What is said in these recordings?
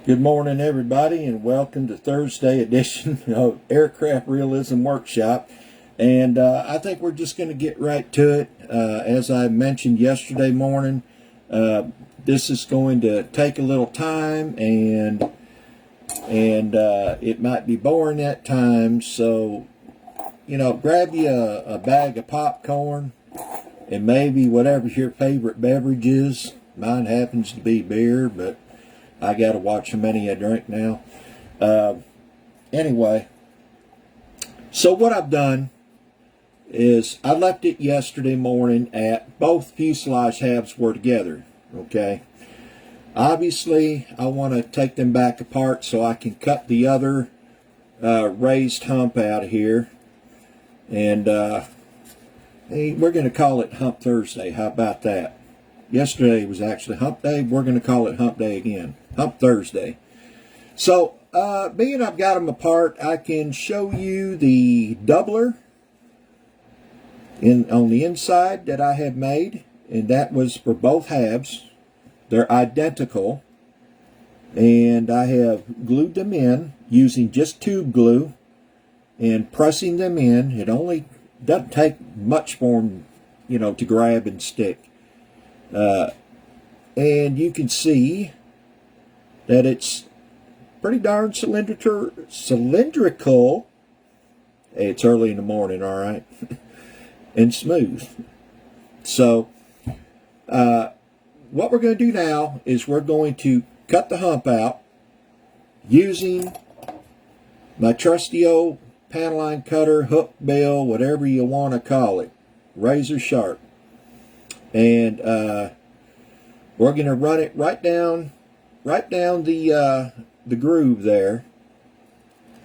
Good morning, everybody, and welcome to Thursday edition of Aircraft Realism Workshop. And I think we're just going to get right to it. As I mentioned yesterday morning, this is going to take a little time, and it might be boring at times. So, grab you a bag of popcorn and maybe whatever your favorite beverage is. Mine happens to be beer, but I got to watch how many I drink now. Anyway, so what I've done is I left it yesterday morning at both fuselage halves were together, okay? Obviously, I want to take them back apart so I can cut the other raised hump out of here. And we're going to call it Hump Thursday. How about that? Yesterday was actually Hump Day. We're going to call it Hump Day again. Hump Thursday. So, being I've got them apart, I can show you the doubler on the inside that I have made, and that was for both halves. They're identical, and I have glued them in using just tube glue and pressing them in. It only doesn't take much for them, to grab and stick. And you can see that it's pretty darn cylindrical. It's early in the morning, all right, and smooth. So what we're going to do now is we're going to cut the hump out using my trusty old panel line cutter, hook bill, whatever you want to call it, razor sharp. And we're going to run it right down the groove there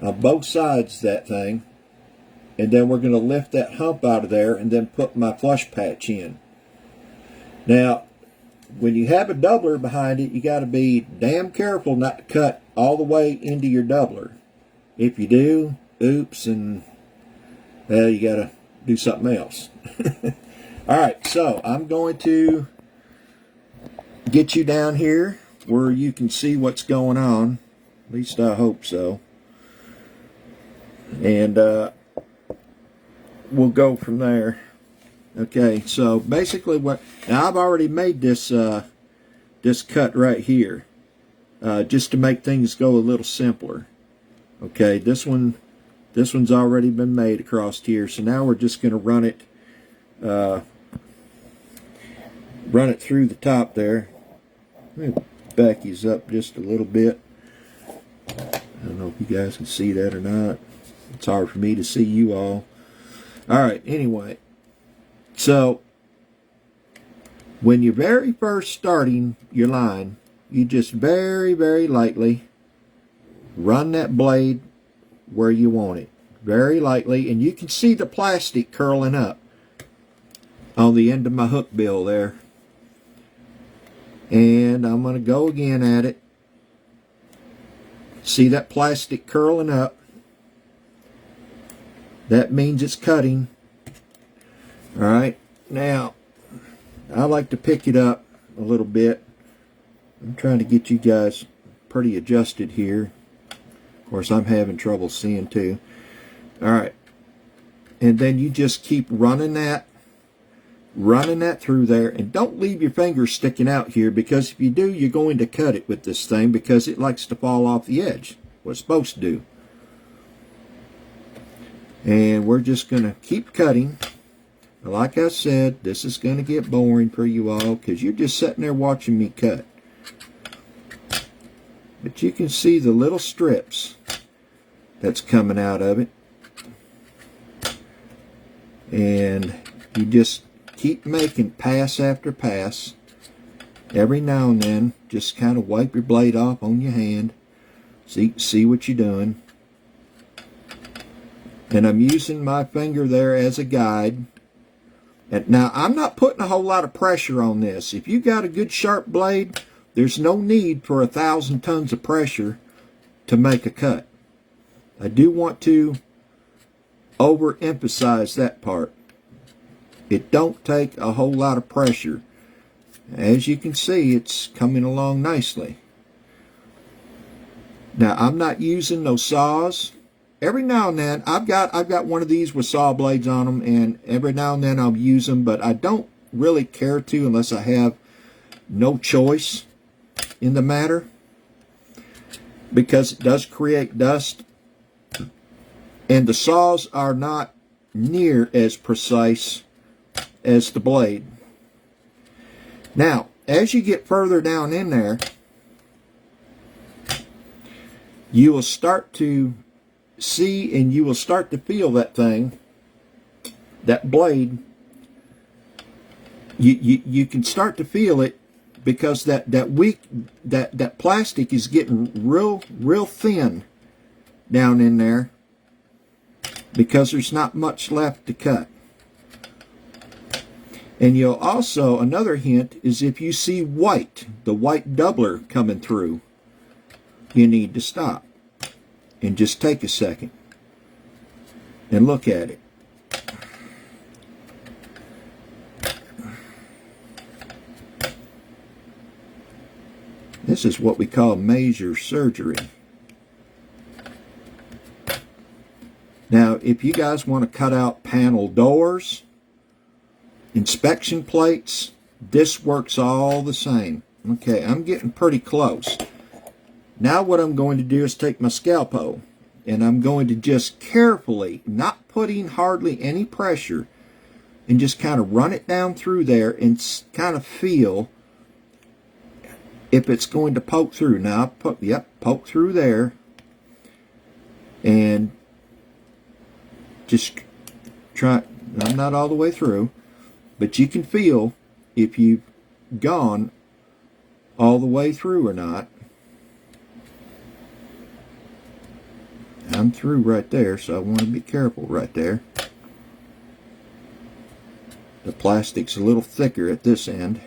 on both sides of that thing, and then we're going to lift that hump out of there and then put my flush patch in. Now, when you have a doubler behind it, you got to be damn careful not to cut all the way into your doubler. If you do, oops, and well, you got to do something else. All right, so I'm going to get you down here where you can see what's going on. At least I hope so. And we'll go from there. Okay, so basically now I've already made this this cut right here, just to make things go a little simpler. Okay, this one's already been made across here, so now we're just going to run it through the top there. Let me back these up just a little bit. I don't know if you guys can see that or not. It's hard for me to see you all. Alright, anyway. So, when you're very first starting your line, you just very, very lightly run that blade where you want it. Very lightly, and you can see the plastic curling up on the end of my hook bill there. And I'm going to go again at it. See that plastic curling up? That means it's cutting. Alright, now I like to pick it up a little bit. I'm trying to get you guys pretty adjusted here. Of course, I'm having trouble seeing too. Alright, and then you just keep running that through there, and don't leave your fingers sticking out here, because if you do, you're going to cut it with this thing, because it likes to fall off the edge. What it's supposed to do. And we're just going to keep cutting. Like I said, this is going to get boring for you all, because you're just sitting there watching me cut. But you can see the little strips that's coming out of it. And you just keep making pass after pass. Every now and then, just kind of wipe your blade off on your hand. See what you're doing. And I'm using my finger there as a guide. And now, I'm not putting a whole lot of pressure on this. If you got a good sharp blade, there's no need for 1,000 tons of pressure to make a cut. I do want to overemphasize that part. It don't take a whole lot of pressure. As you can see, it's coming along nicely. Now I'm not using no saws. Every now and then I've got one of these with saw blades on them, and every now and then I'll use them, but I don't really care to unless I have no choice in the matter, because it does create dust, and the saws are not near as precise as the blade. Now, as you get further down in there, you will start to see and you will start to feel that thing, that blade. You can start to feel it, because that plastic is getting real thin down in there, because there's not much left to cut. And you'll also, another hint is, if you see white, the white doubler coming through, you need to stop and just take a second and look at it. This is what we call major surgery. Now, if you guys want to cut out panel doors, inspection plates, this works all the same. Okay, I'm getting pretty close. Now what I'm going to do is take my scalpel, and I'm going to just carefully, not putting hardly any pressure, and just kind of run it down through there and kind of feel if it's going to poke through. Now, poke through there, and just try. I'm not all the way through, but you can feel if you've gone all the way through or not. I'm through right there, so I want to be careful right there. The plastic's a little thicker at this end.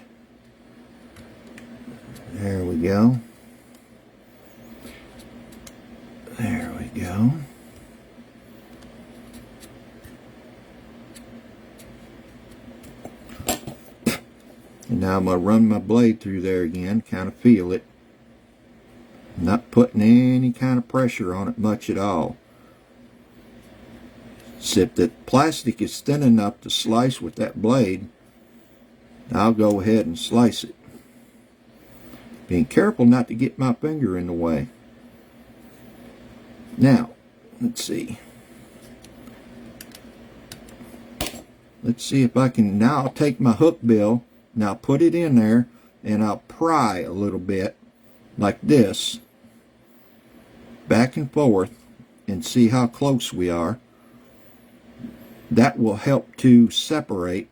There we go. There we go. And now I'm going to run my blade through there again, kind of feel it. Not putting any kind of pressure on it much at all. So if the plastic is thin enough to slice with that blade, I'll go ahead and slice it. Being careful not to get my finger in the way. Now, let's see. Let's see if I can, now I'll take my hook bill, now put it in there, and I'll pry a little bit, like this, back and forth, and see how close we are. That will help to separate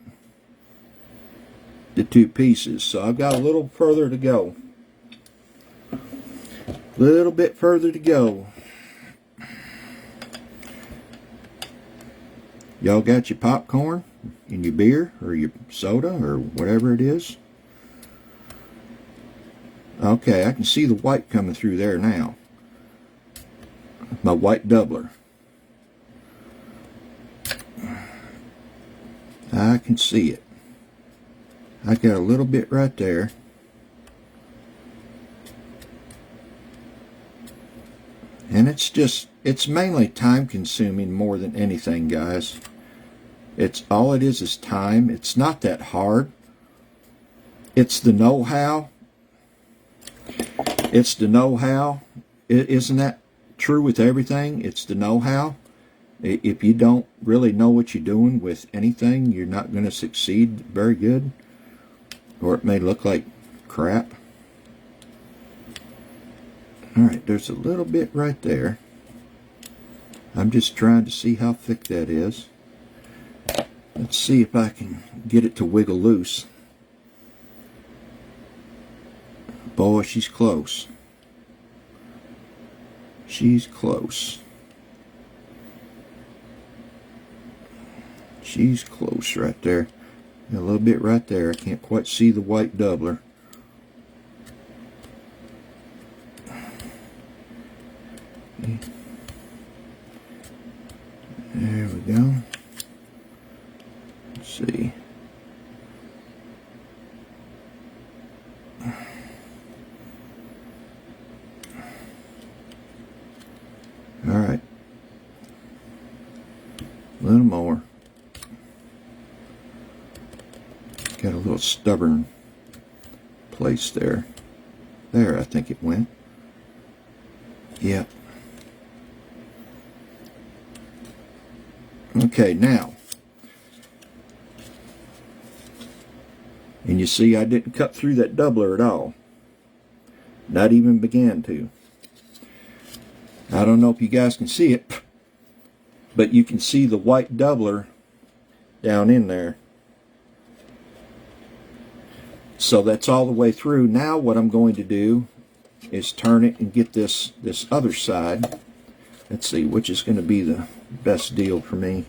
the two pieces. So I've got a little further to go. Little bit further to go. Y'all got your popcorn and your beer or your soda or whatever it is? Okay, I can see the white coming through there now. My white doubler. I can see it. I got a little bit right there. And it's mainly time consuming more than anything, guys. It's all it is time. It's not that hard. It's the know-how. It's the know-how. Isn't that true with everything? It's the know-how. If you don't really know what you're doing with anything, you're not going to succeed very good. Or it may look like crap. Alright, there's a little bit right there. I'm just trying to see how thick that is. Let's see if I can get it to wiggle loose. Boy, she's close. She's close. She's close right there. A little bit right there. I can't quite see the white doubler. There we go. Let's see. little more. Got a little stubborn place there. There, I think it went. Yep. Okay, now. And you see I didn't cut through that doubler at all. Not even began to. I don't know if you guys can see it, but you can see the white doubler down in there. So that's all the way through. Now what I'm going to do is turn it and get this other side. Let's see which is going to be the best deal for me.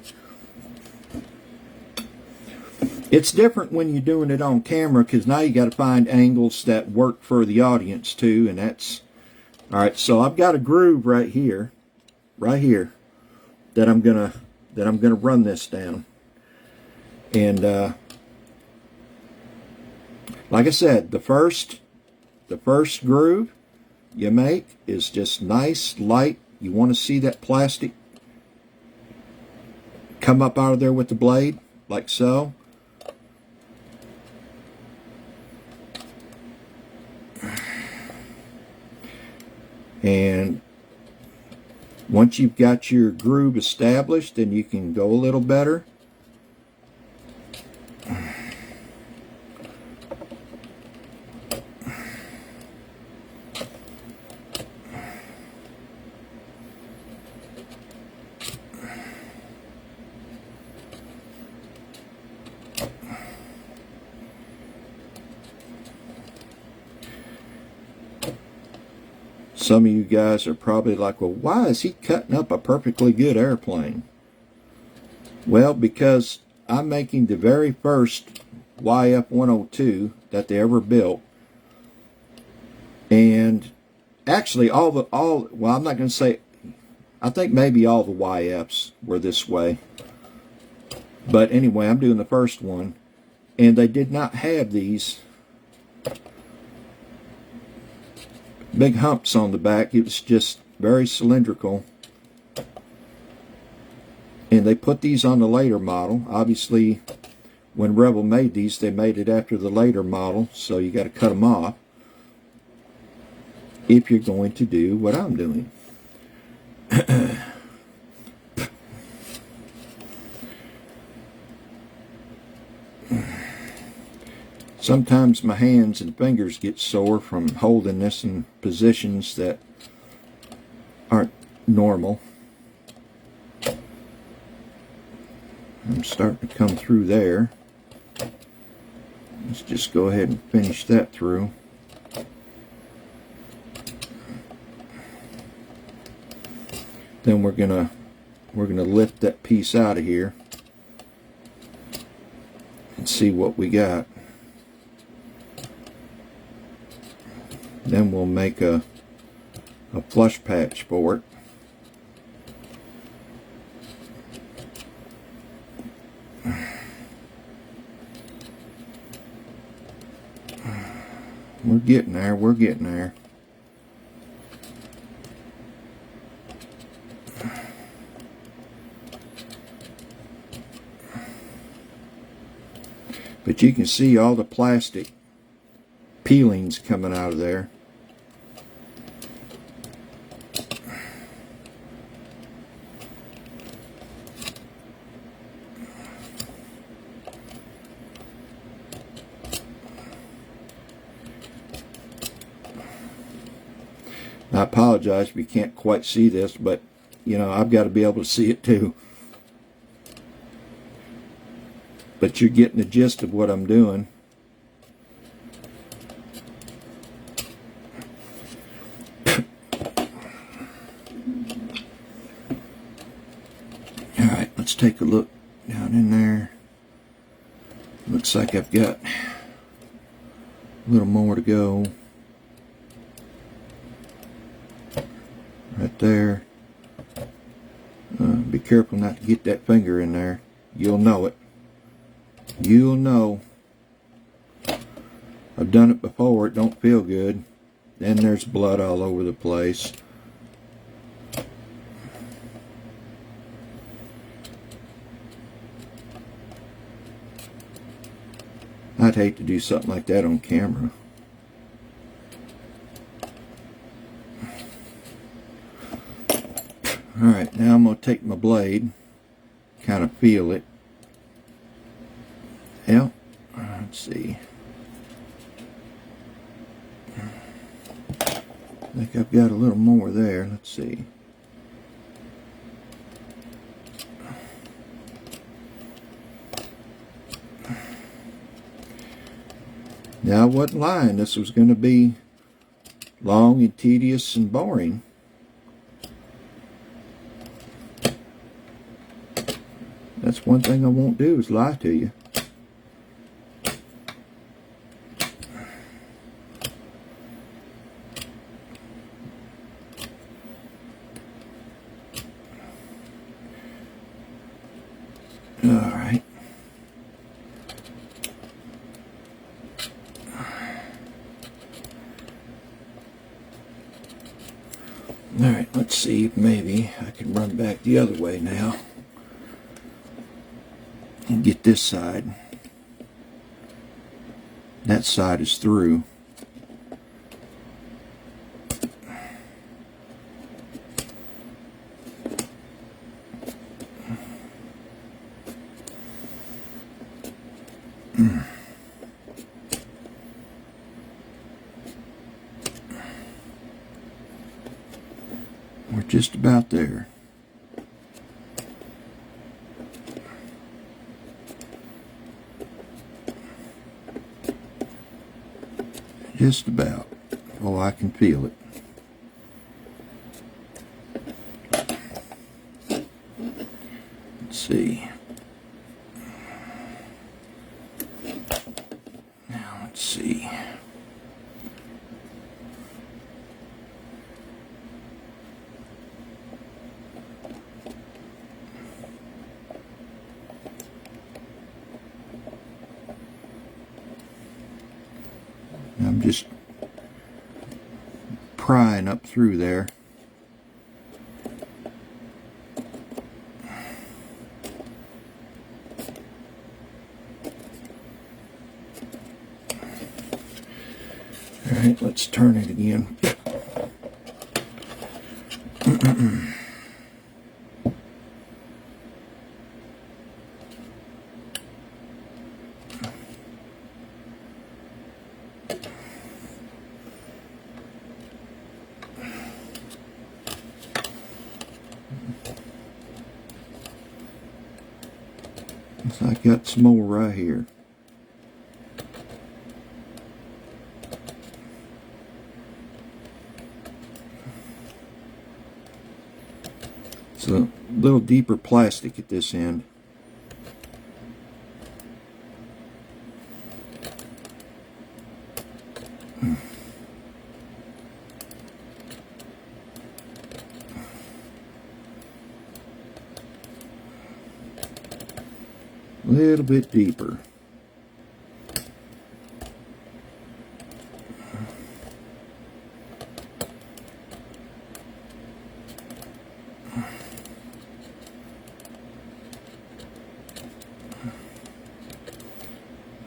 It's different when you're doing it on camera, because now you got to find angles that work for the audience too, and that's all right. So I've got a groove right here that I'm gonna run this down, and like I said, the first groove you make is just nice, light. You want to see that plastic come up out of there with the blade, like so. And once you've got your groove established, then you can go a little better. Some of you guys are probably like, well, why is he cutting up a perfectly good airplane? Well, because I'm making the very first YF102 that they ever built. And actually well, I'm not going to say, I think maybe all the YFs were this way. But anyway, I'm doing the first one. And they did not have these big humps on the back. It was just very cylindrical. And they put these on the later model. Obviously, when Rebel made these, they made it after the later model, so you got to cut them off if you're going to do what I'm doing. Sometimes my hands and fingers get sore from holding this in positions that aren't normal. I'm starting to come through there. Let's just go ahead and finish that through. Then we're gonna lift that piece out of here and see what we got. Then we'll make a flush patch for it. We're getting there, we're getting there. But you can see all the plastic peelings coming out of there. I apologize if you can't quite see this, but you know, I've got to be able to see it too. But you're getting the gist of what I'm doing. Alright, let's take a look down in there. Looks like I've got a little more to go. Right there. Be careful not to get that finger in there. You'll know it. You'll know. I've done it before. It don't feel good. Then there's blood all over the place. I'd hate to do something like that on camera. Alright, now I'm going to take my blade, kind of feel it. Yeah, let's see. I think I've got a little more there. Let's see. Now I wasn't lying. This was going to be long and tedious and boring. That's one thing I won't do, is lie to you. All right. All right, let's see if maybe I can run back the other way now and get this side. That side is through. We're just about there. Just about. Oh, I can feel it. Let's see. Now let's see. I'm just prying up through there. All right, let's turn it again. So I got some more right here. It's a little deeper plastic at this end. A little bit deeper.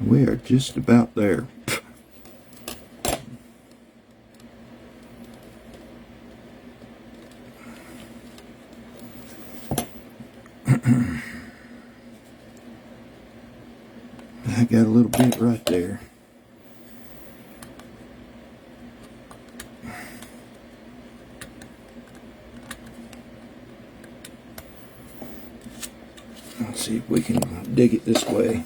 We are just about there. I got a little bit right there. Let's see if we can dig it this way.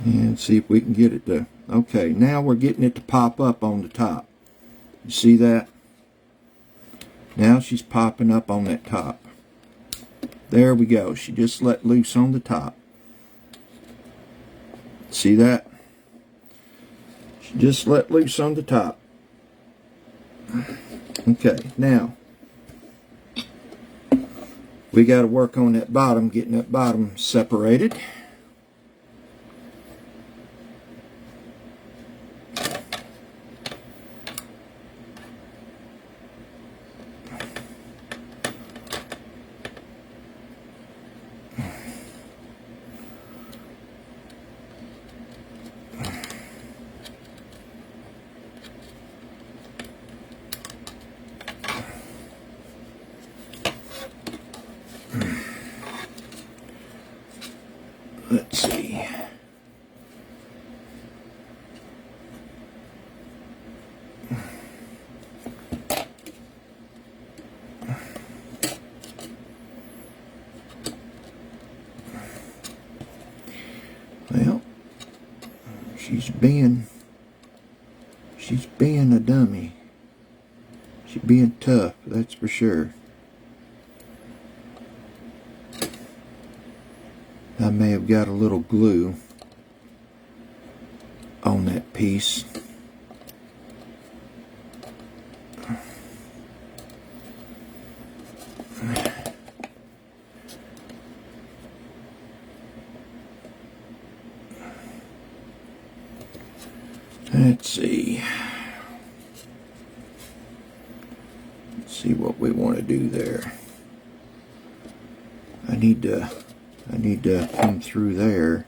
And see if we can get it to, okay, now we're getting it to pop up on the top. You see that? Now she's popping up on that top. There we go. She just let loose on the top. See that? She just let loose on the top. Okay, now We got to work on that bottom, getting that bottom separated. Let's see. Well, she's being a dummy. She's being tough, that's for sure. I may have got a little glue on that piece. Let's see. Let's see what we want to do there. I need to come through there.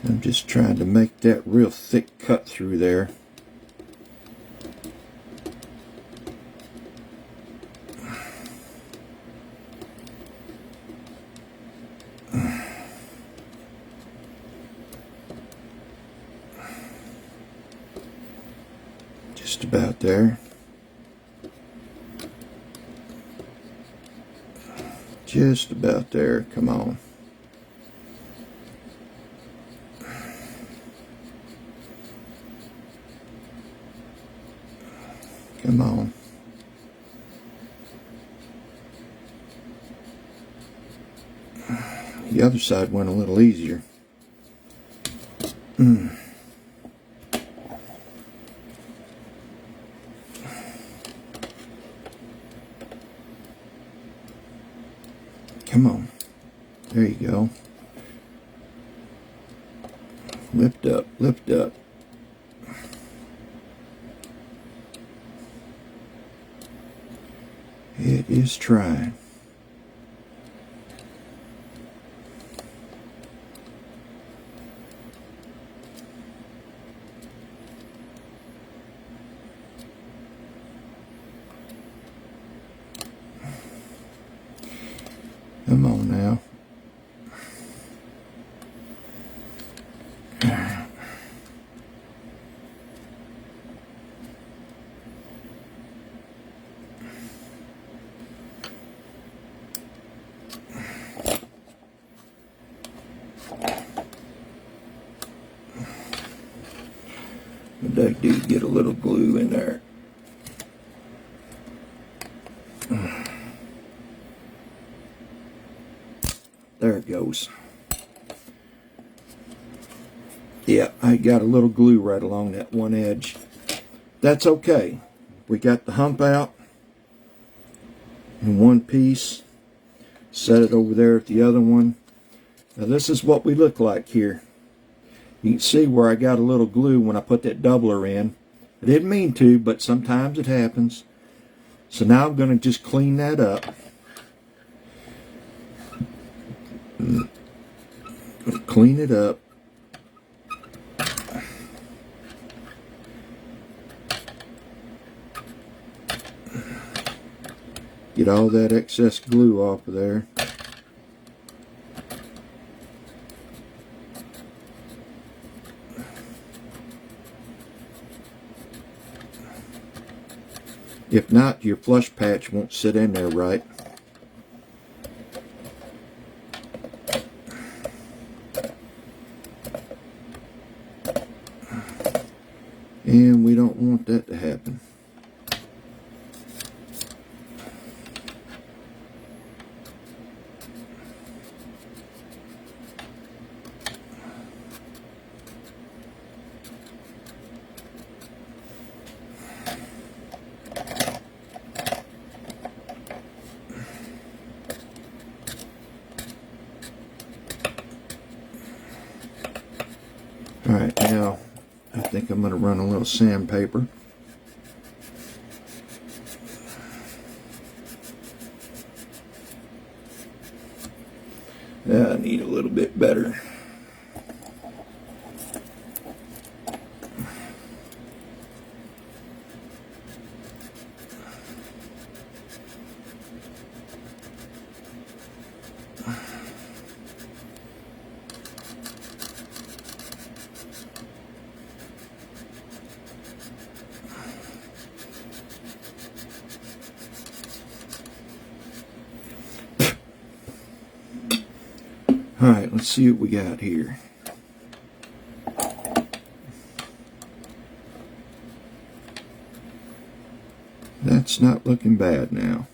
I'm just trying to make that real thick cut through there. Just about there. Just about there. Come on. Come on. The other side went a little easier. Come on. There you go. Lift up, lift up. It is trying. Come on now. That do get a little glue in there. There it goes. Yeah, I got a little glue right along that one edge. That's okay. We got the hump out in one piece. Set it over there at the other one. Now this is what we look like here. You can see where I got a little glue when I put that doubler in. I didn't mean to, but sometimes it happens. So now I'm going to just clean that up. Clean it up. Get all that excess glue off of there. If not, your flush patch won't sit in there right. don't want that to happen. Alright, now I think I'm going to run a little sandpaper. I need a little bit better. Alright, let's see what we got here. That's not looking bad now.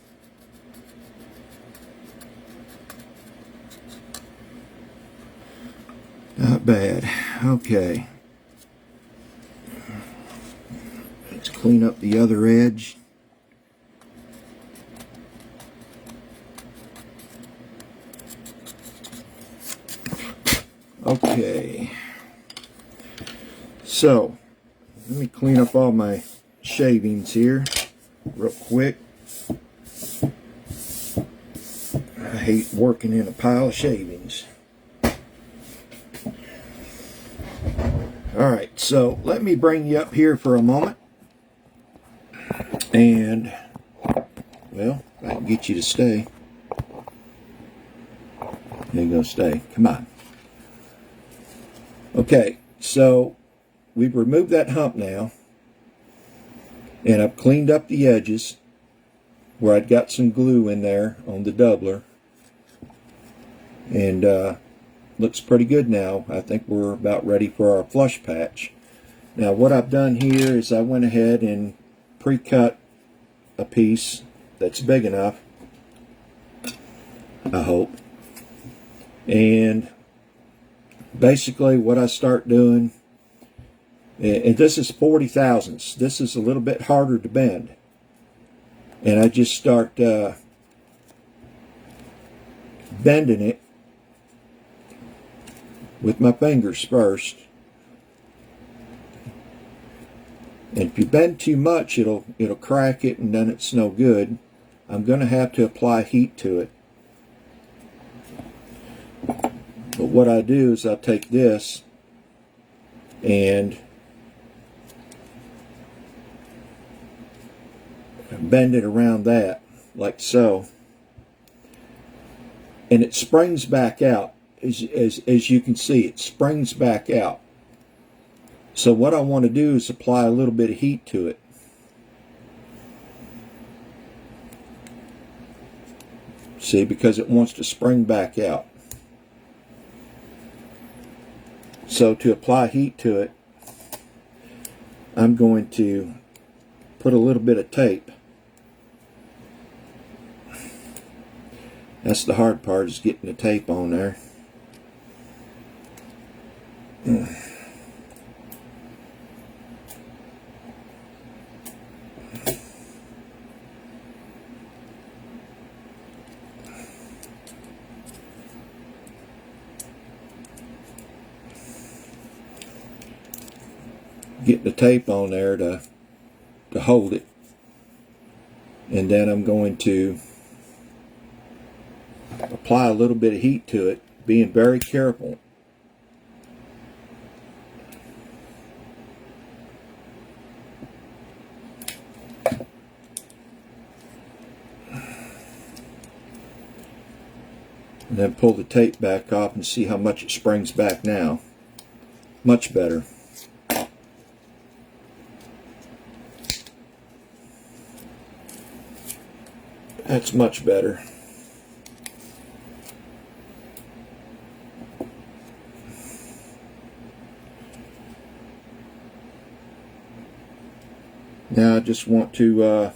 Not bad. Okay. Let's clean up the other edge. Okay, so let me clean up all my shavings here real quick. I hate working in a pile of shavings. Alright, so let me bring you up here for a moment. And, well, I can get you to stay. There you go, stay. Come on. Okay, so we've removed that hump now, and I've cleaned up the edges where I'd got some glue in there on the doubler, and looks pretty good now. I think we're about ready for our flush patch. Now what I've done here is I went ahead and pre-cut a piece that's big enough, I hope, and basically what I start doing, and this is 40 thousandths, this is a little bit harder to bend, and I just start bending it with my fingers first. And if you bend too much, it'll crack it, and then it's no good. I'm going to have to apply heat to it. But what I do is I take this and bend it around that, like so. And it springs back out. As you can see, it springs back out. So what I want to do is apply a little bit of heat to it. See, because it wants to spring back out. So to apply heat to it, I'm going to put a little bit of tape. That's the hard part, is getting the tape on there. Get the tape on there to hold it, and then I'm going to apply a little bit of heat to it, being very careful. And then pull the tape back off and see how much it springs back now. Much better. That's much better. just want to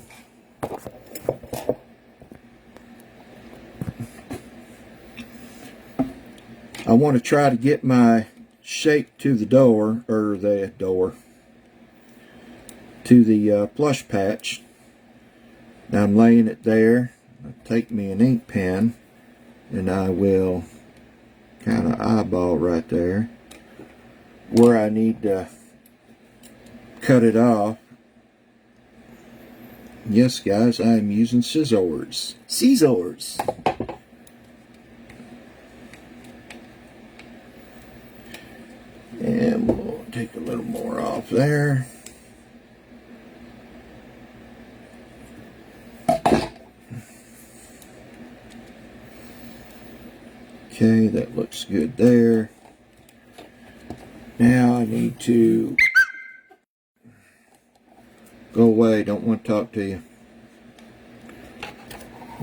try to get my shape to the door, or the door, to the plush patch. Now I'm laying it there. I'll take me an ink pen and I will kind of eyeball right there where I need to cut it off. Yes, guys, I'm using scissors. Scissors. And we'll take a little more off there. Okay, that looks good there. Now I need to go away, don't want to talk to you.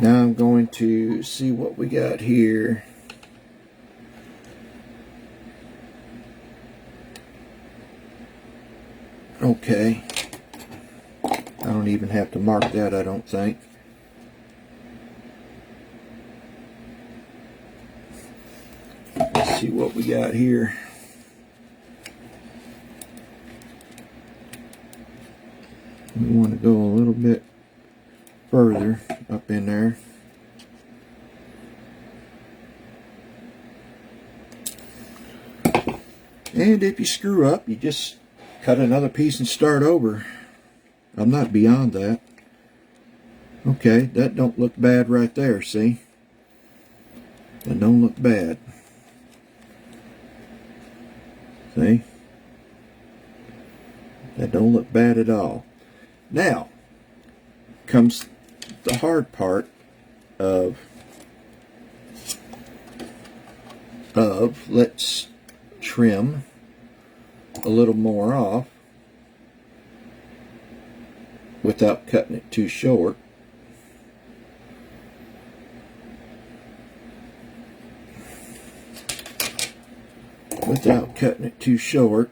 Now I'm going to see what we got here. Okay. I don't even have to mark that, I don't think. Let's see what we got here. We want to go a little bit further up in there. And if you screw up, you just cut another piece and start over. I'm not beyond that. Okay, that don't look bad right there, see? That don't look bad. See? That don't look bad at all. Now comes the hard part of let's trim a little more off without cutting it too short. Without cutting it too short.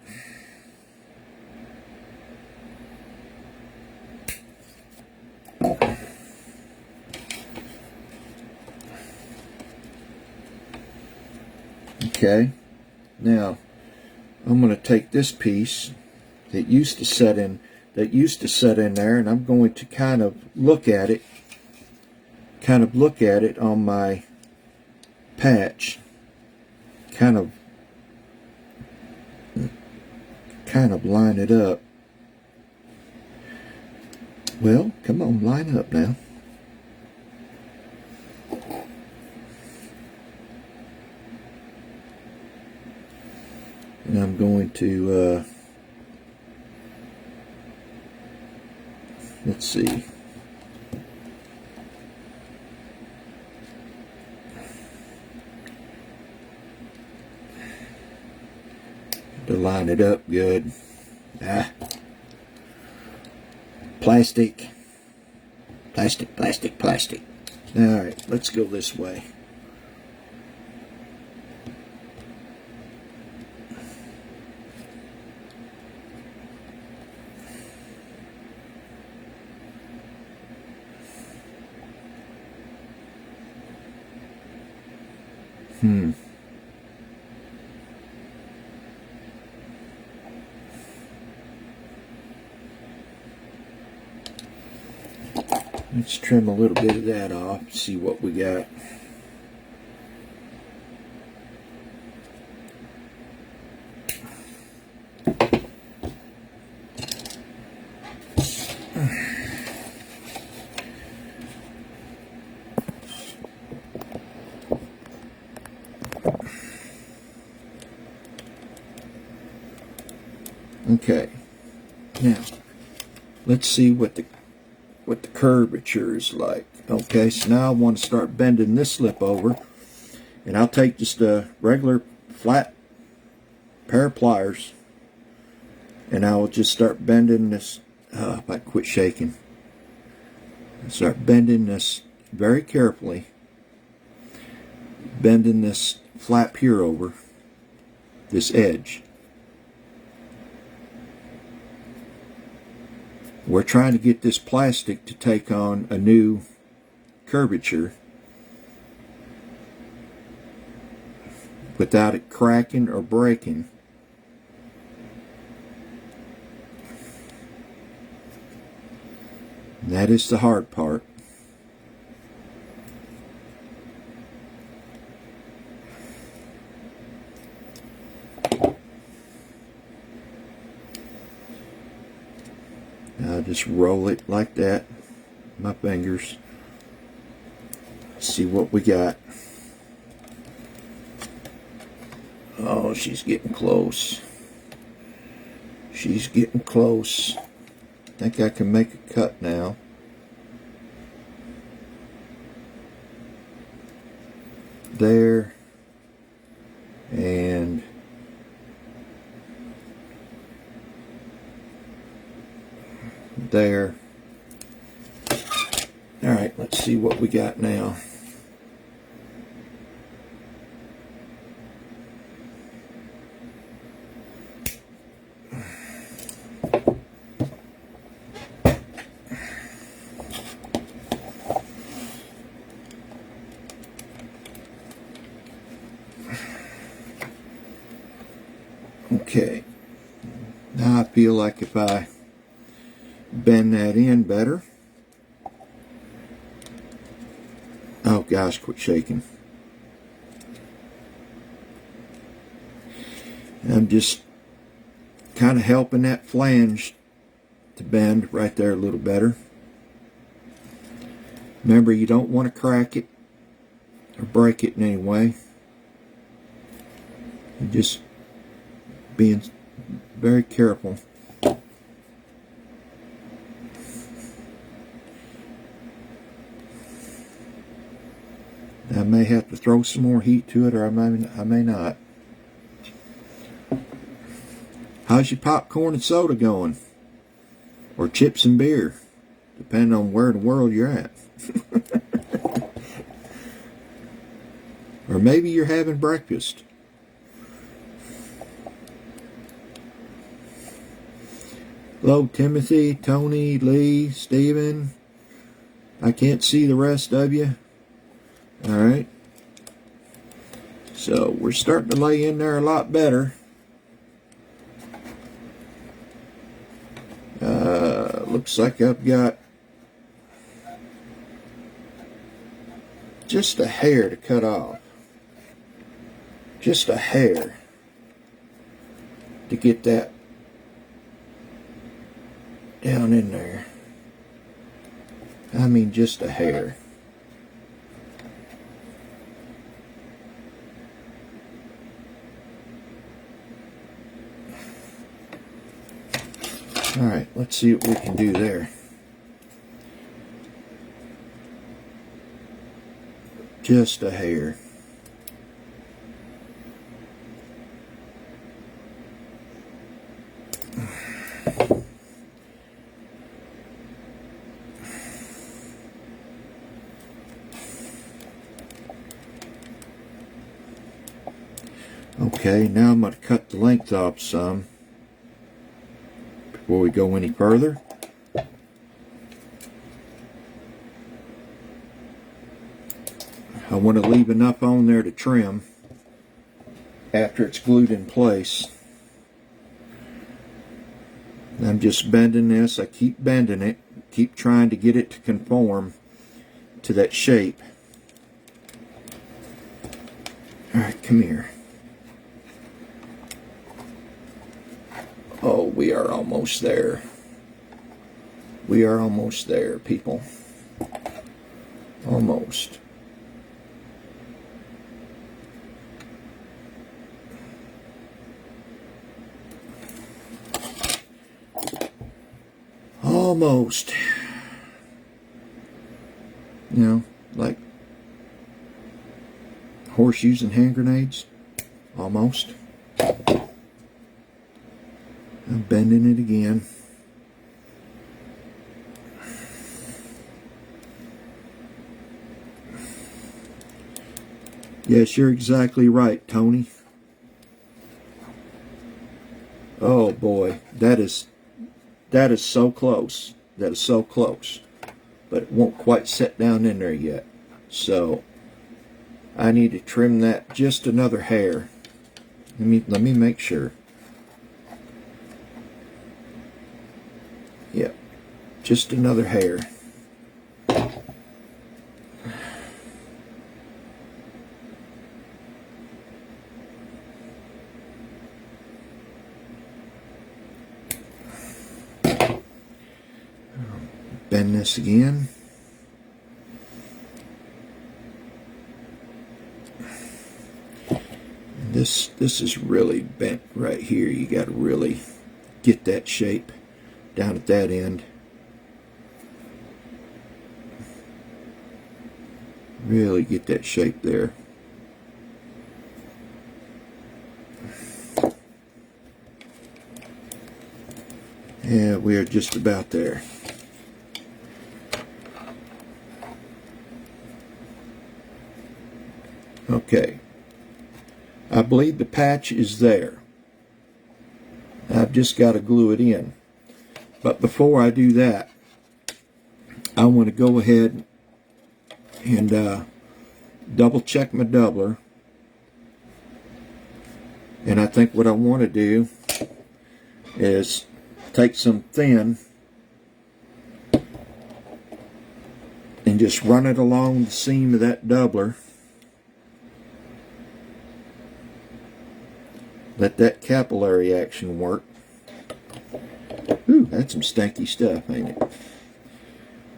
Okay, now I'm going to take this piece that used to set in there, and I'm going to kind of look at it on my patch, kind of line it up. Well, come on, line up now. And I'm going to, let's see. To line it up good. Plastic. Plastic, plastic, plastic. Alright, let's go this way. Let's trim a little bit of that off, see what we got. Okay, now let's see what the curvature is like. Okay, so now I want to start bending this slip over, and I'll take just a regular flat pair of pliers, and I will just start bending this. If I quit shaking, start bending this very carefully, bending this flap here over this edge. We're trying to get this plastic to take on a new curvature without it cracking or breaking. And that is the hard part. Now just roll it like that, my fingers. See what we got. Oh, she's getting close. She's getting close. I think I can make a cut now. There. And there. All right, let's see what we got now. Okay, now I feel like if I bend that in better. Oh gosh, quit shaking. I'm just kind of helping that flange to bend right there a little better. Remember, you don't want to crack it or break it in any way. You're just being very careful. I may have to throw some more heat to it, or I may not. How's your popcorn and soda going? Or chips and beer, depending on where in the world you're at. Or maybe you're having breakfast. Hello, Timothy, Tony, Lee, Stephen. I can't see the rest of you. All right. So we're starting to lay in there a lot better. Looks like I've got just a hair to cut off. Just a hair to get that down in there. I mean, just a hair. All right, let's see what we can do there. Just a hair. Okay, now I'm going to cut the length off some before we go any further. I want to leave enough on there to trim after it's glued in place. I'm just bending this. I keep bending it, keep trying to get it to conform to that shape. All right, come here. Oh, we are almost there. We are almost there, people. Almost. Almost. You know, like horseshoes and hand grenades. Almost. I'm bending it again. Yes, you're exactly right, Tony. That is so close. That is so close. But it won't quite set down in there yet. So I need to trim that just another hair. Let me make sure. Yep. Just another hair. Bend this again. This is really bent right here. You got to really get that shape down at that end. Really get that shape there. Yeah, we are just about there. Okay. I believe the patch is there. I've just got to glue it in. But before I do that, I want to go ahead and double check my doubler. And I think what I want to do is take some thin and just run it along the seam of that doubler. Let that capillary action work. Ooh, that's some stinky stuff, ain't it?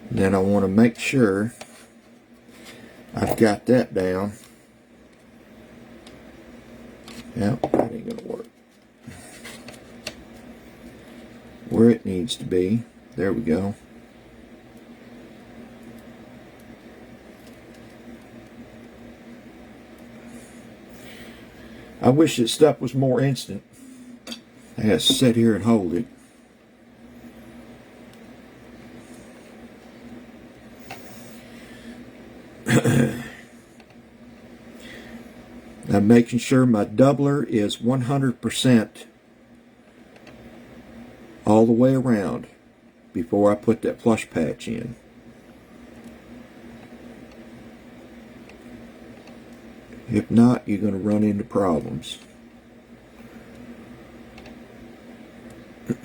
And then I want to make sure I've got that down. Yep, that ain't gonna work. Where it needs to be. There we go. I wish this stuff was more instant. I gotta sit here and hold it. I'm making sure my doubler is 100% all the way around before I put that flush patch in. If not, you're going to run into problems. A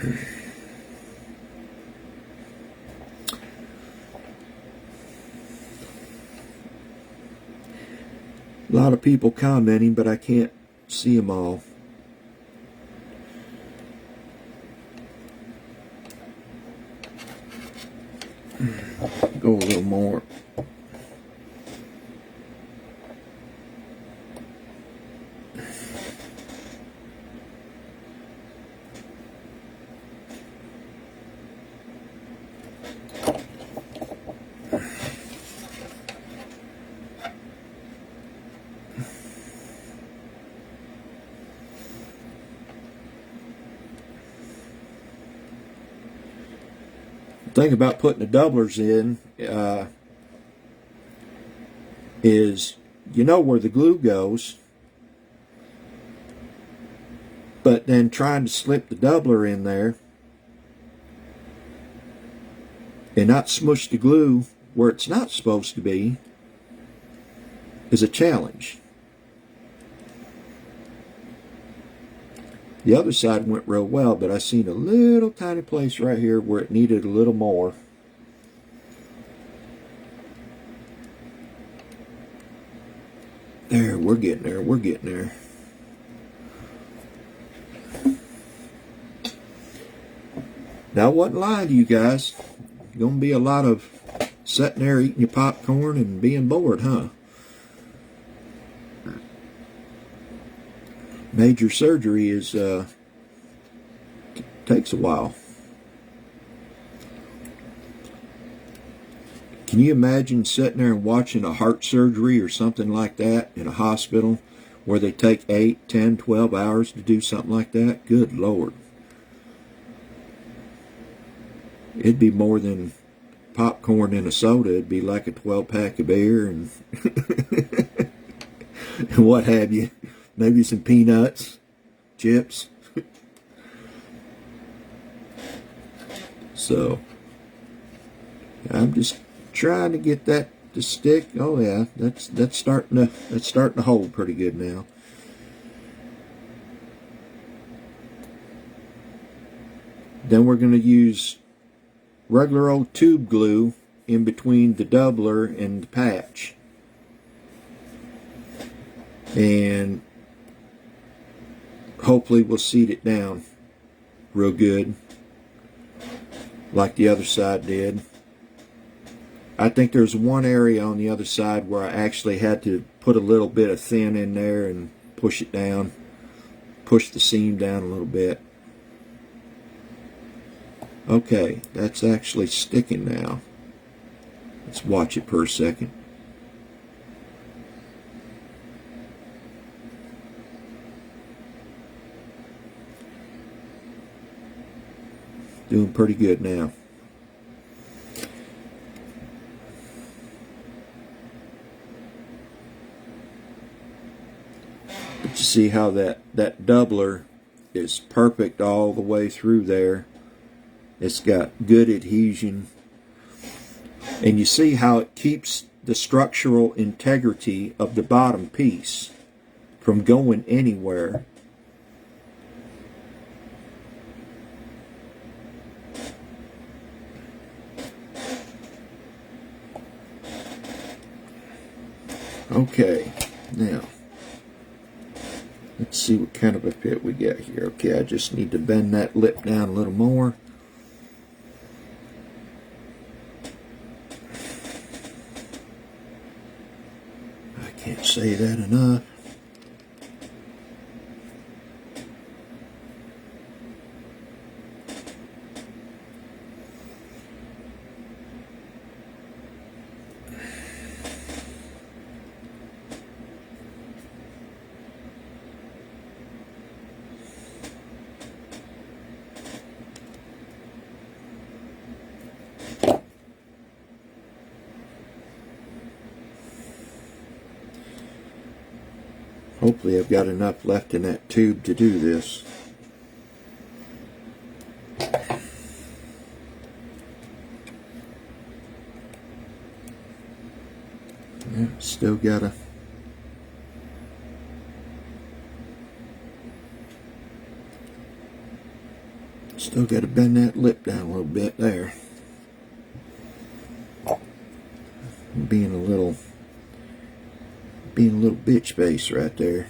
lot of people commenting, but I can't see them all. Go a little more. The thing about putting the doublers in is you know where the glue goes, but then trying to slip the doubler in there and not smush the glue where it's not supposed to be is a challenge. The other side went real well, but I seen a little tiny place right here where it needed a little more. There, we're getting there, we're getting there. Now, I wasn't lying to you guys. Gonna be a lot of sitting there eating your popcorn and being bored, huh? Major surgery is takes a while. Can you imagine sitting there and watching a heart surgery or something like that in a hospital where they take 8, 10, 12 hours to do something like that? Good Lord. It'd be more than popcorn and a soda. It'd be like a 12-pack of beer and, and what have you. Maybe some peanuts, chips. So I'm just trying to get that to stick. Oh yeah, that's starting to hold pretty good now. Then we're going to use regular old tube glue in between the doubler and the patch. And hopefully we'll seat it down real good like the other side did. I think there's one area on the other side where I actually had to put a little bit of thin in there and push it down, push the seam down a little bit. Okay, that's actually sticking now. Let's watch it for a second. Doing pretty good now. But you see how that doubler is perfect all the way through there. It's got good adhesion. And you see how it keeps the structural integrity of the bottom piece from going anywhere. Okay, now let's see what kind of a fit we got here. Okay, I just need to bend that lip down a little more. I can't say that enough. Hopefully I've got enough left in that tube to do this. Yeah, still gotta bend that lip down a little bit there. Being a little bitch face right there.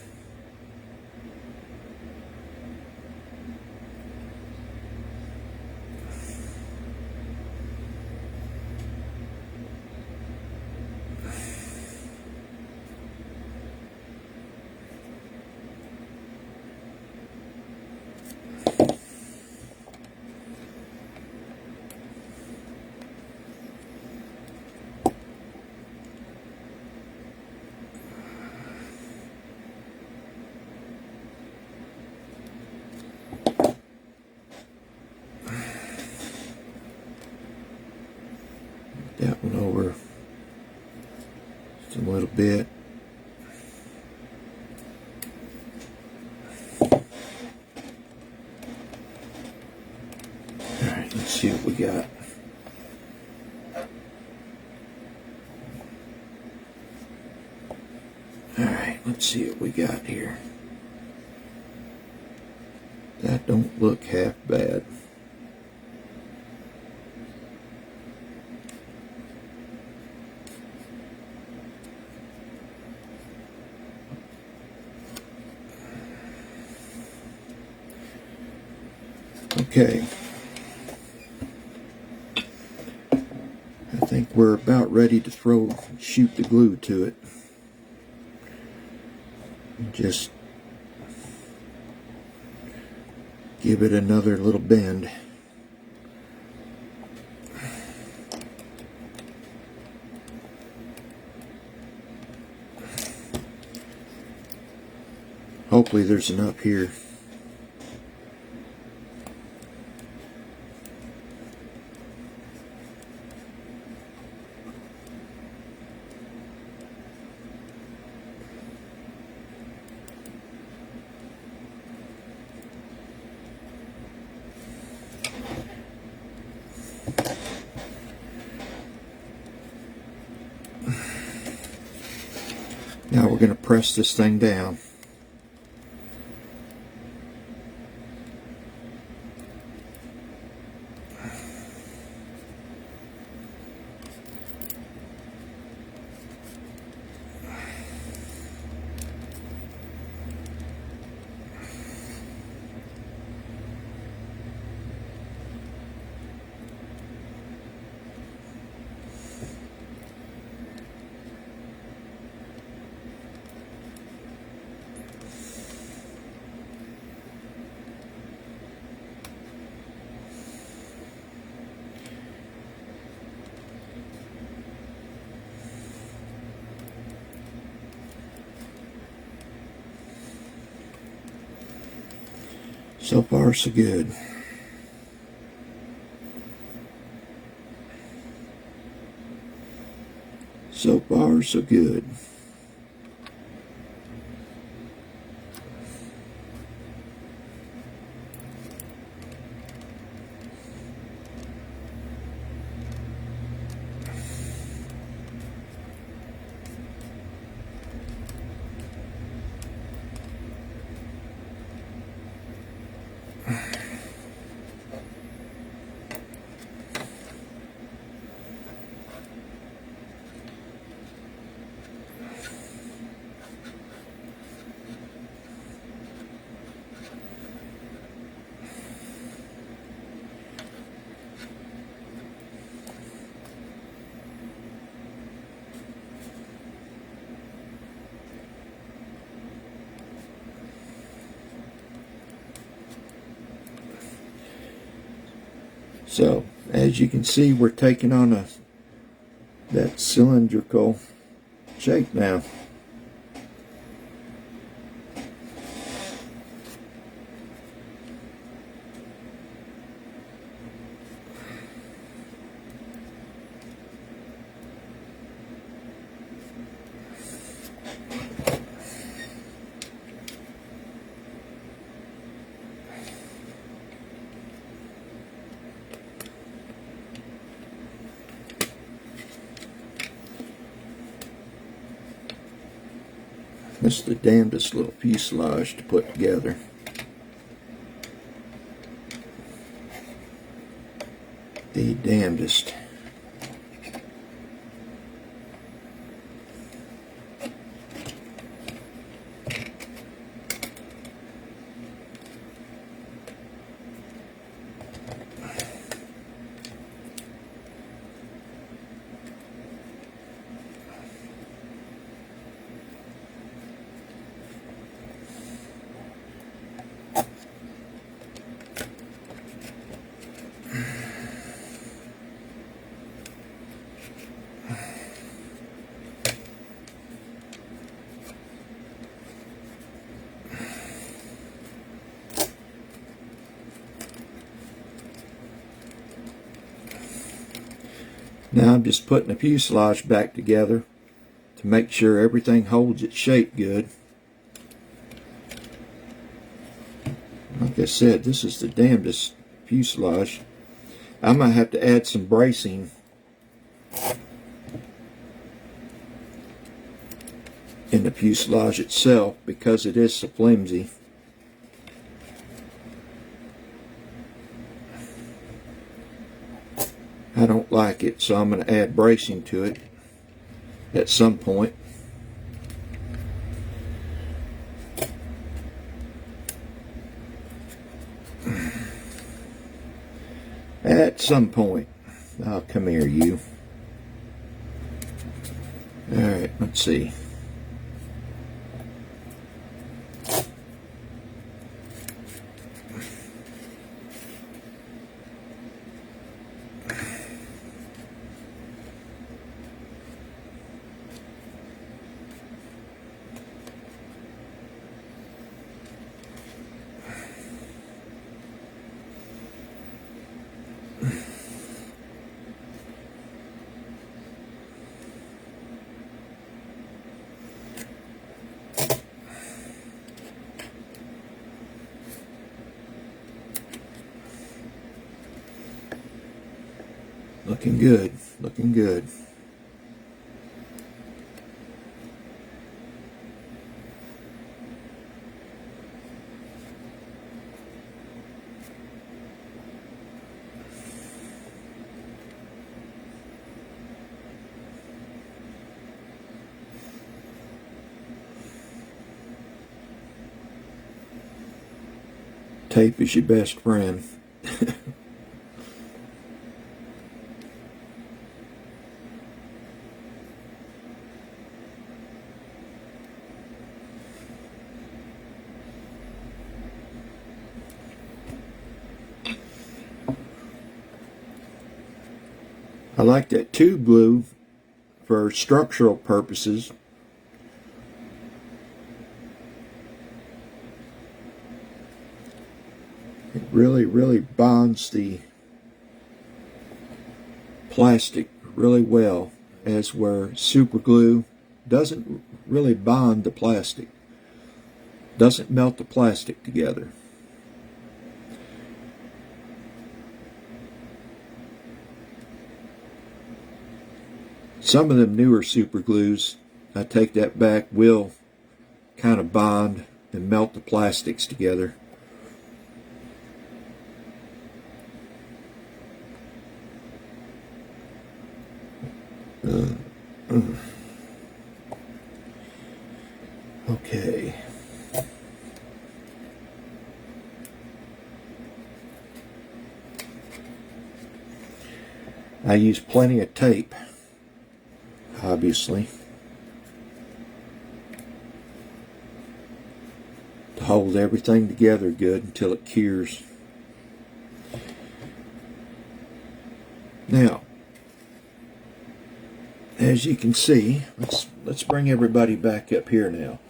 That one over just a little bit. Alright, let's see what we got. Alright, let's see what we got here. That don't look half bad. Okay, I think we're about ready to shoot the glue to it. Just give it another little bend. Hopefully there's enough here. Now we're going to press this thing down. So far, so good. So far, so good. So, as you can see, we're taking on that cylindrical shape now. This is the damnedest little fuselage to put together. The damnedest. Now I'm just putting the fuselage back together to make sure everything holds its shape good. Like I said, this is the damnedest fuselage. I might have to add some bracing in the fuselage itself because it is so flimsy. I don't like it, so I'm going to add bracing to it at some point. At some point. Oh, come here, you. Alright, let's see. Looking good, looking good. Tape is your best friend. I like that tube glue for structural purposes. It really bonds the plastic really well, as where super glue doesn't really bond the plastic, doesn't melt the plastic together. Some of them newer super glues, I take that back, will kind of bond and melt the plastics together. Okay. I use plenty of tape, obviously, to hold everything together good until it cures. Now, as you can see, let's bring everybody back up here now.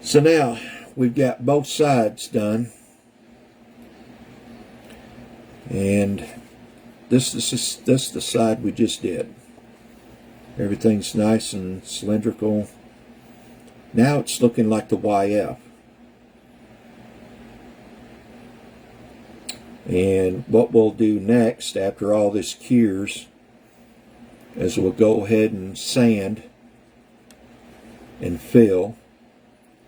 So now we've got both sides done, and this is the side we just did. Everything's nice and cylindrical. Now it's looking like the YF. And what we'll do next, after all this cures, is we'll go ahead and sand and fill.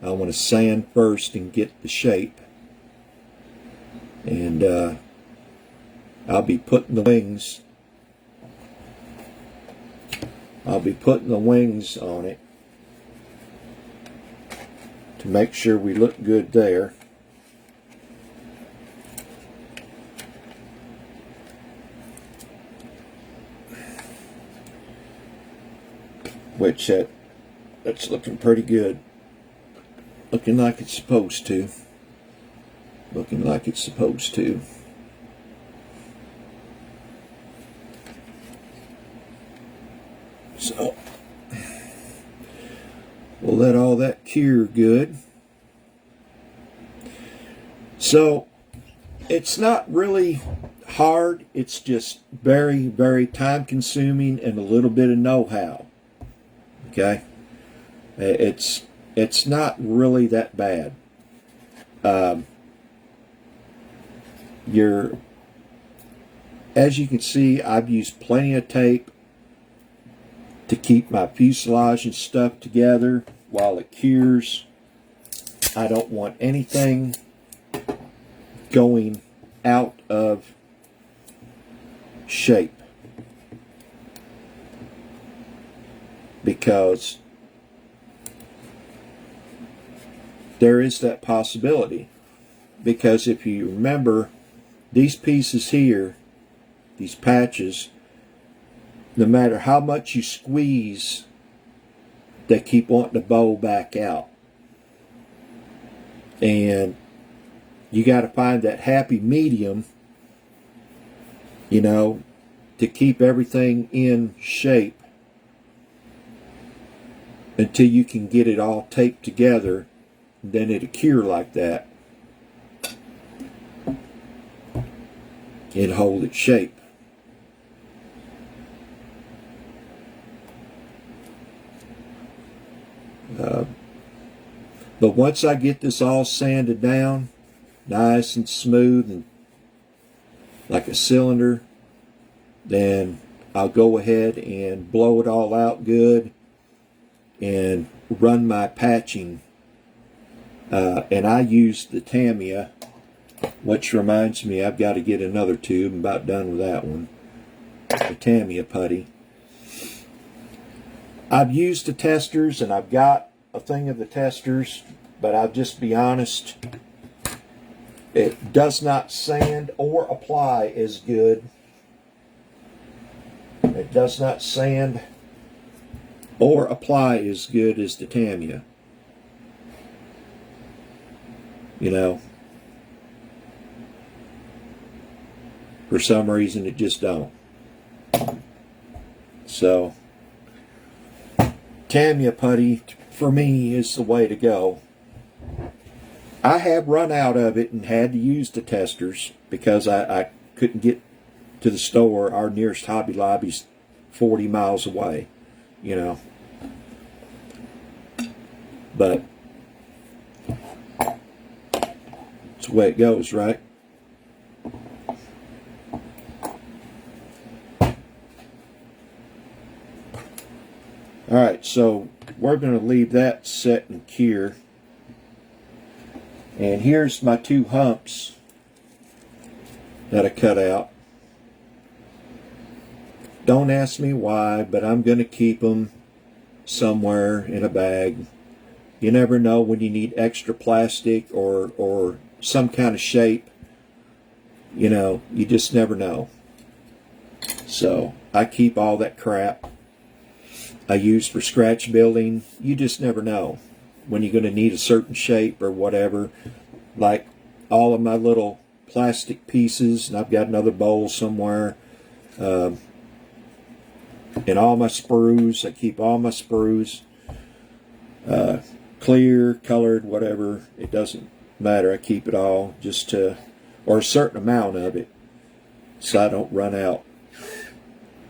I want to sand first and get the shape. And I'll be putting the wings. I'll be putting the wings on it to make sure we look good there. Which that's looking pretty good. Looking like it's supposed to. Looking like it's supposed to. So we'll let all that cure good. So it's not really hard. It's just very time consuming and a little bit of know-how. Okay, it's not really that bad. As you can see, I've used plenty of tape to keep my fuselage and stuff together while it cures. I don't want anything going out of shape, because there is that possibility. Because if you remember, these pieces here, these patches, no matter how much you squeeze, they keep wanting to bow back out. And you got to find that happy medium, you know, to keep everything in shape until you can get it all taped together. And then it'll cure like that. It'll hold its shape. But once I get this all sanded down, nice and smooth and like a cylinder, then I'll go ahead and blow it all out good and run my patching. And I use the Tamiya, which reminds me I've got to get another tube. I'm about done with that one. The Tamiya putty. I've used the testers and I've got a thing of the testers, but I'll just be honest, It does not sand or apply as good. It does not sand or apply as good as the Tamiya. You know, for some reason it just don't. So Tamiya putty for me is the way to go. I have run out of it and had to use the testers because I couldn't get to the store. Our nearest Hobby Lobby's 40 miles away, you know. But it's the way it goes, right? Alright, so we're going to leave that set and cure. And here's my two humps that I cut out. Don't ask me why, but I'm going to keep them somewhere in a bag. You never know when you need extra plastic or some kind of shape. You know, you just never know. So I keep all that crap I use for scratch building. You just never know when you're going to need a certain shape or whatever. Like all of my little plastic pieces, and I've got another bowl somewhere. And all my sprues, I keep all my sprues. Clear, colored, whatever, it doesn't matter. I keep it all just to, or a certain amount of it, so I don't run out.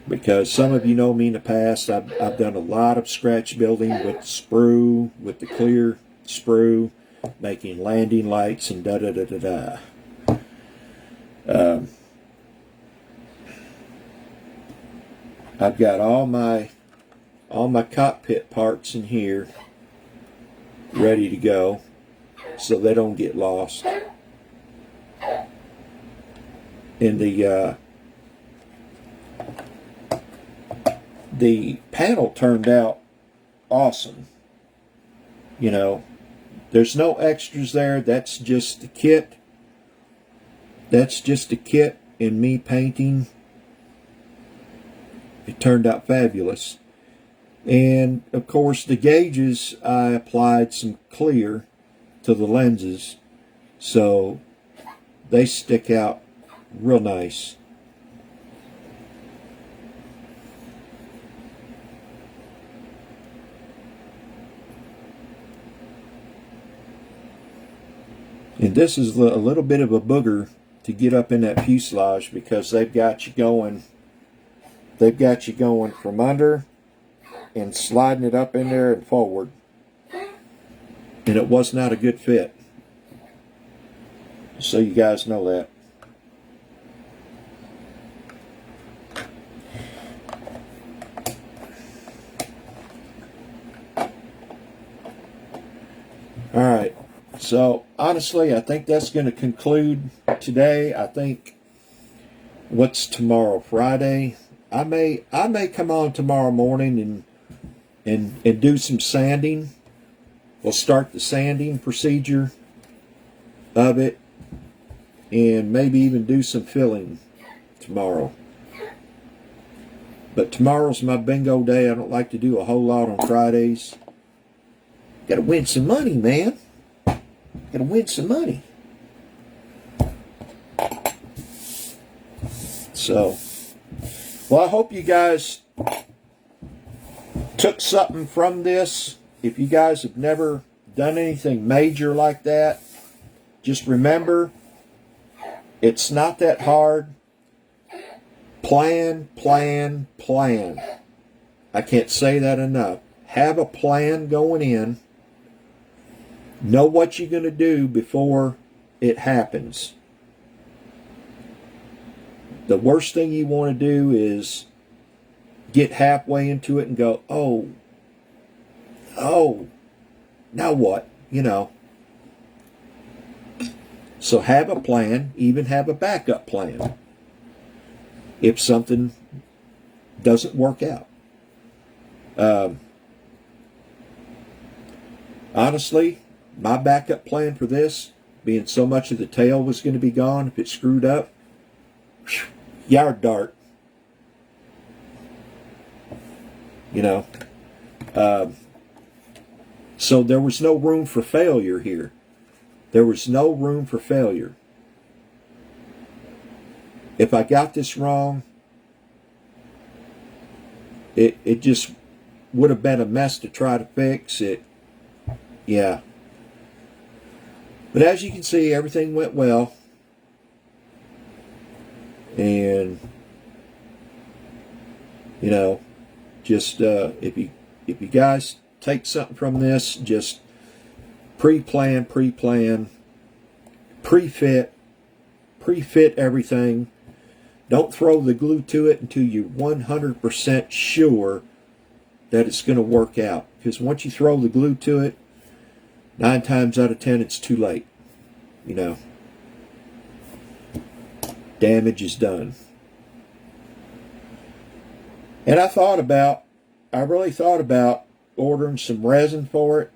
Because some of you know me in the past, I've done a lot of scratch building with sprue, with the clear sprue, making landing lights and da-da-da-da-da. I've got all my cockpit parts in here ready to go so they don't get lost. And the panel turned out awesome. You know, there's no extras there. That's just the kit. That's just the kit and me painting. It turned out fabulous. And of course the gauges, I applied some clear to the lenses so they stick out real nice. And this is a little bit of a booger to get up in that fuselage because they've got you going from under and sliding it up in there and forward. And it was not a good fit. So you guys know that. Alright. So honestly, I think that's going to conclude today. I think, what's tomorrow? Friday? I may come on tomorrow morning and do some sanding. We'll start the sanding procedure of it and maybe even do some filling tomorrow. But tomorrow's my bingo day. I don't like to do a whole lot on Fridays. Gotta win some money, man. Gotta win some money. So, well, I hope you guys took something from this. If you guys have never done anything major like that, just remember, it's not that hard. Plan, plan, plan. I can't say that enough. Have a plan going in. Know what you're going to do before it happens. The worst thing you want to do is get halfway into it and go, oh, now what? You know. So have a plan, even have a backup plan if something doesn't work out. Honestly, my backup plan for this being so much of the tail was going to be gone if it screwed up. Yard dart. You know. So there was no room for failure here. There was no room for failure. If I got this wrong, it just would have been a mess to try to fix it. Yeah. But as you can see, everything went well. And, you know, just if you guys take something from this, just pre-plan, pre-fit everything. Don't throw the glue to it until you're 100% sure that it's going to work out. Because once you throw the glue to it, 9 times out of 10, it's too late. You know, damage is done. And I really thought about ordering some resin for it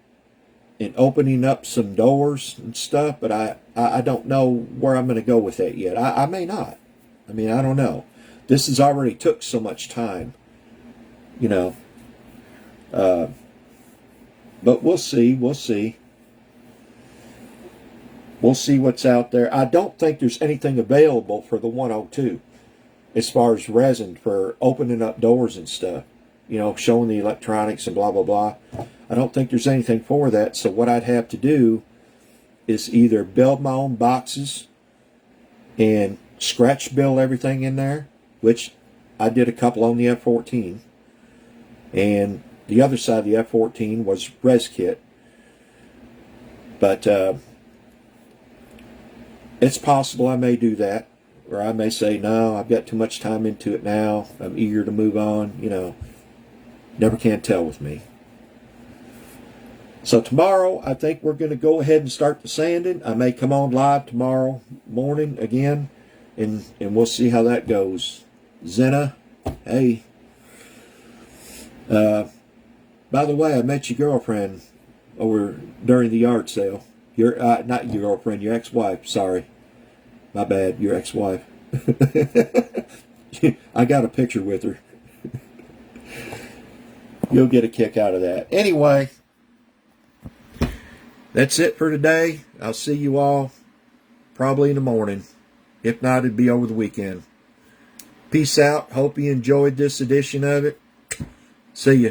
and opening up some doors and stuff, but I don't know where I'm going to go with that yet. I may not. I mean, I don't know. This has already took so much time, you know. But we'll see. We'll see what's out there. I don't think there's anything available for the 102 as far as resin for opening up doors and stuff. You know, showing the electronics and blah, blah, blah. I don't think there's anything for that. So what I'd have to do is either build my own boxes and scratch build everything in there, which I did a couple on the F14. And the other side of the F14 was res kit. But it's possible I may do that. Or I may say, no, I've got too much time into it now. I'm eager to move on. You know, never can tell with me. So tomorrow, I think we're going to go ahead and start the sanding. I may come on live tomorrow morning again, and we'll see how that goes. Zena, hey. By the way, I met your girlfriend over during the yard sale. Your not your girlfriend, your ex-wife. Sorry, my bad. Your ex-wife. I got a picture with her. You'll get a kick out of that. Anyway. That's it for today. I'll see you all probably in the morning. If not, it'd be over the weekend. Peace out. Hope you enjoyed this edition of it. See ya.